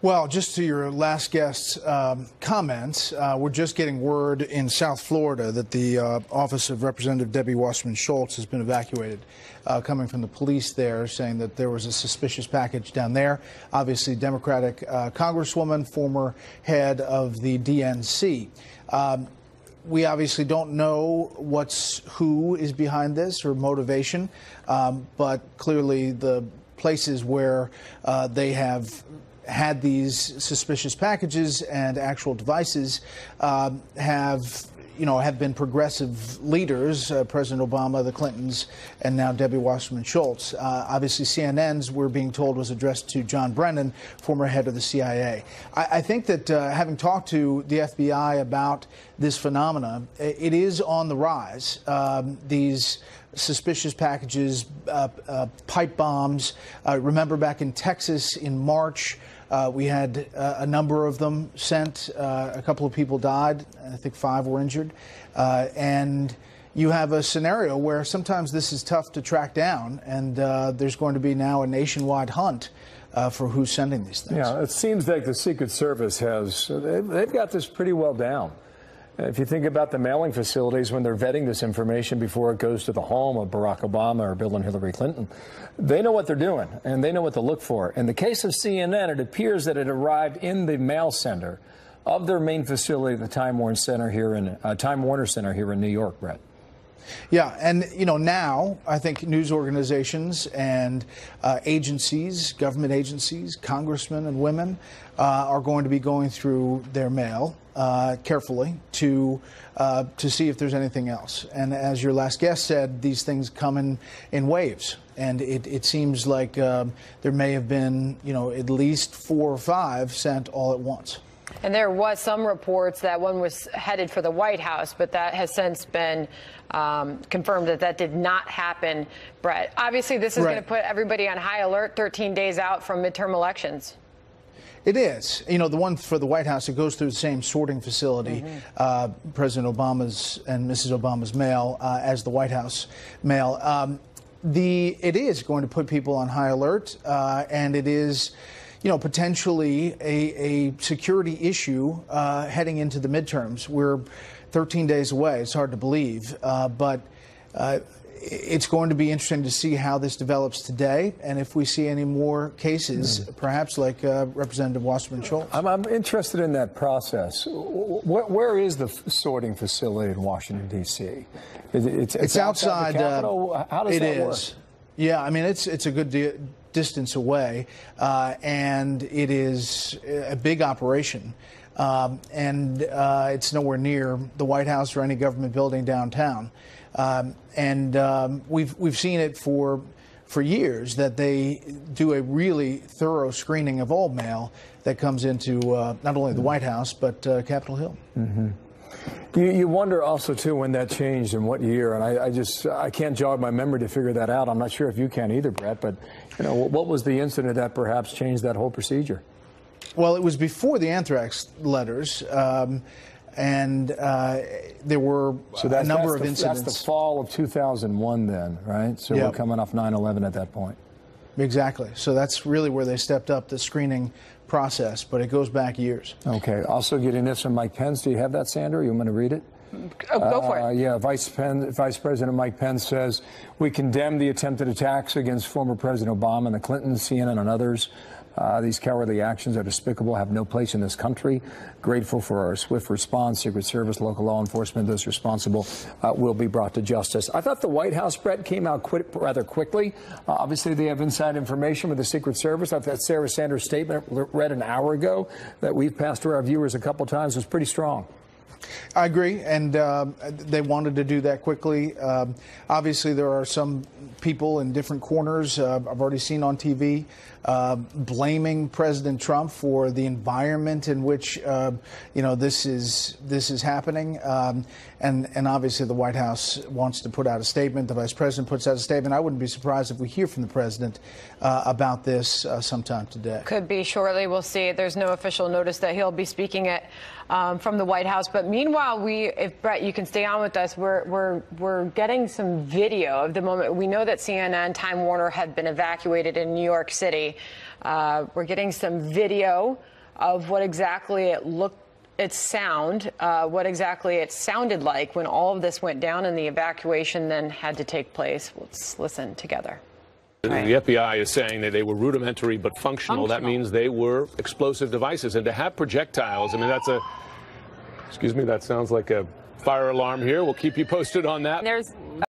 Well, just to your last guest's comments, we're just getting word in South Florida that the office of Representative Debbie Wasserman Schultz has been evacuated, coming from the police there, saying that there was a suspicious package down there. Obviously, Democratic Congresswoman, former head of the DNC. We obviously don't know who is behind this or motivation, but clearly the places where they have had these suspicious packages and actual devices have been progressive leaders, President Obama, the Clintons, and now Debbie Wasserman Schultz. Obviously, CNN's, we're being told, was addressed to John Brennan, former head of the CIA. I think that having talked to the FBI about this phenomena, it is on the rise. These suspicious packages, pipe bombs. Remember back in Texas in March, we had a number of them sent. A couple of people died. I think 5 were injured. And you have a scenario where sometimes this is tough to track down, and there's going to be now a nationwide hunt for who's sending these things. Yeah, it seems like the Secret Service they've got this pretty well down. If you think about the mailing facilities, when they're vetting this information before it goes to the home of Barack Obama or Bill and Hillary Clinton, they know what they're doing and they know what to look for. In the case of CNN, it appears that it arrived in the mail center of their main facility, the Time Warner Center here in New York, Brett. Yeah, and now I think news organizations and agencies, government agencies, congressmen and women are going to be going through their mail carefully to see if there's anything else. And as your last guest said, these things come in waves, and it seems like there may have been at least 4 or 5 sent all at once. And there was some reports that one was headed for the White House, but that has since been confirmed that did not happen, Brett. Obviously, this is going to put everybody on high alert 13 days out from midterm elections. It is. The one for the White House, it goes through the same sorting facility, President Obama's and Mrs. Obama's mail, as the White House mail. It is going to put people on high alert, and it is potentially a security issue heading into the midterms. We're 13 days away. It's hard to believe, but it's going to be interesting to see how this develops today, and if we see any more cases, perhaps like Representative Wasserman Schultz. I'm interested in that process. Where is the sorting facility in Washington, D.C.? It's outside the Capitol. How does that work? Yeah, I mean, it's a good distance away, and it is a big operation, and it's nowhere near the White House or any government building downtown. We've seen it for years that they do a really thorough screening of all mail that comes into not only the White House but Capitol Hill. You wonder also, too, when that changed and what year, and I can't jog my memory to figure that out. I'm not sure if you can either, Brett, but what was the incident that perhaps changed that whole procedure? Well, it was before the anthrax letters, and there were a number of incidents. That's the fall of 2001 then, right? So we're coming off 9/11 at that point. Exactly. So that's really where they stepped up the screening process, but it goes back years. Okay. Also getting this from Mike Pence. Do you have that, Sandra? You want me to read it? Go for it. Yeah, Vice President Mike Pence says, we condemn the attempted attacks against former President Obama and the Clintons, CNN, and others. These cowardly actions are despicable, have no place in this country. Grateful for our swift response. Secret Service, local law enforcement, those responsible will be brought to justice. I thought the White House, Brett, came out rather quickly. Obviously, they have inside information with the Secret Service. I thought Sarah Sanders' statement read an hour ago that we've passed to our viewers a couple times was pretty strong. I agree, and they wanted to do that quickly. Obviously, there are some people in different corners I've already seen on TV blaming President Trump for the environment in which this is happening, and obviously the White House wants to put out a statement. The Vice President puts out a statement. I wouldn't be surprised if we hear from the President about this sometime today. Could be shortly. We'll see. There's no official notice that he'll be speaking at from the White House. But meanwhile, if Brett, you can stay on with us, we're getting some video of the moment. We know that CNN, Time Warner had been evacuated in New York City. day. We're getting some video of what exactly what exactly it sounded like when all of this went down and the evacuation then had to take place. Let's listen together. The FBI is saying that they were rudimentary but functional. That means they were explosive devices. And to have projectiles, I mean, excuse me, that sounds like a fire alarm here. We'll keep you posted on that.